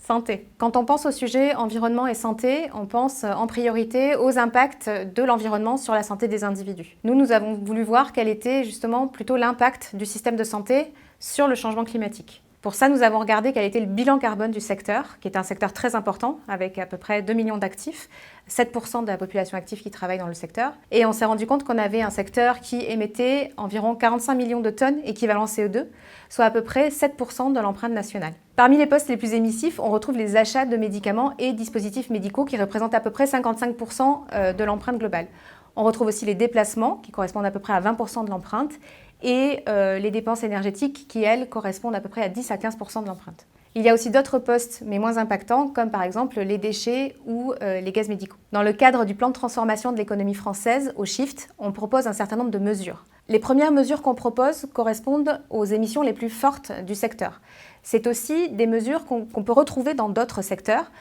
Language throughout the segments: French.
Santé. Quand on pense au sujet environnement et santé, on pense en priorité aux impacts de l'environnement sur la santé des individus. Nous avons voulu voir quel était justement plutôt l'impact du système de santé sur le changement climatique. Pour ça, nous avons regardé quel était le bilan carbone du secteur, qui est un secteur très important, avec à peu près 2 millions d'actifs, 7% de la population active qui travaille dans le secteur. Et on s'est rendu compte qu'on avait un secteur qui émettait environ 45 millions de tonnes équivalent CO2, soit à peu près 7% de l'empreinte nationale. Parmi les postes les plus émissifs, on retrouve les achats de médicaments et dispositifs médicaux qui représentent à peu près 55% de l'empreinte globale. On retrouve aussi les déplacements, qui correspondent à peu près à 20% de l'empreinte, et les dépenses énergétiques qui, elles, correspondent à peu près à 10 à 15% de l'empreinte. Il y a aussi d'autres postes, mais moins impactants, comme par exemple les déchets ou les gaz médicaux. Dans le cadre du plan de transformation de l'économie française, au SHIFT, on propose un certain nombre de mesures. Les premières mesures qu'on propose correspondent aux émissions les plus fortes du secteur. C'est aussi des mesures qu'on peut retrouver dans d'autres secteurs,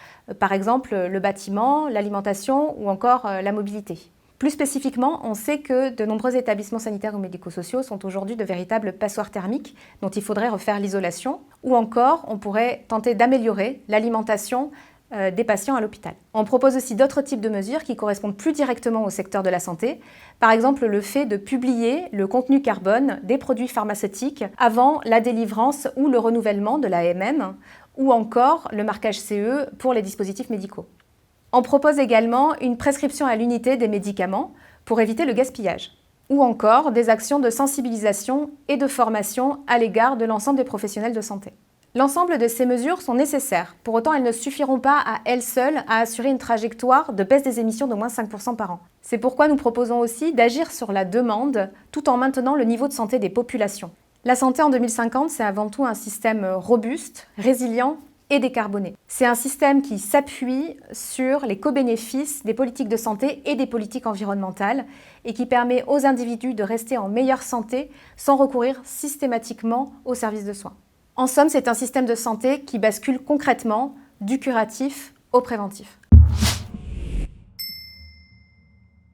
par exemple le bâtiment, l'alimentation ou encore la mobilité. Plus spécifiquement, on sait que de nombreux établissements sanitaires ou médico-sociaux sont aujourd'hui de véritables passoires thermiques dont il faudrait refaire l'isolation, ou encore on pourrait tenter d'améliorer l'alimentation des patients à l'hôpital. On propose aussi d'autres types de mesures qui correspondent plus directement au secteur de la santé, par exemple le fait de publier le contenu carbone des produits pharmaceutiques avant la délivrance ou le renouvellement de l'AMM, ou encore le marquage CE pour les dispositifs médicaux. On propose également une prescription à l'unité des médicaments pour éviter le gaspillage, ou encore des actions de sensibilisation et de formation à l'égard de l'ensemble des professionnels de santé. L'ensemble de ces mesures sont nécessaires, pour autant elles ne suffiront pas à elles seules à assurer une trajectoire de baisse des émissions d'au moins 5% par an. C'est pourquoi nous proposons aussi d'agir sur la demande tout en maintenant le niveau de santé des populations. La santé en 2050, c'est avant tout un système robuste, résilient et décarboné. C'est un système qui s'appuie sur les co-bénéfices des politiques de santé et des politiques environnementales et qui permet aux individus de rester en meilleure santé sans recourir systématiquement aux services de soins. En somme, c'est un système de santé qui bascule concrètement du curatif au préventif.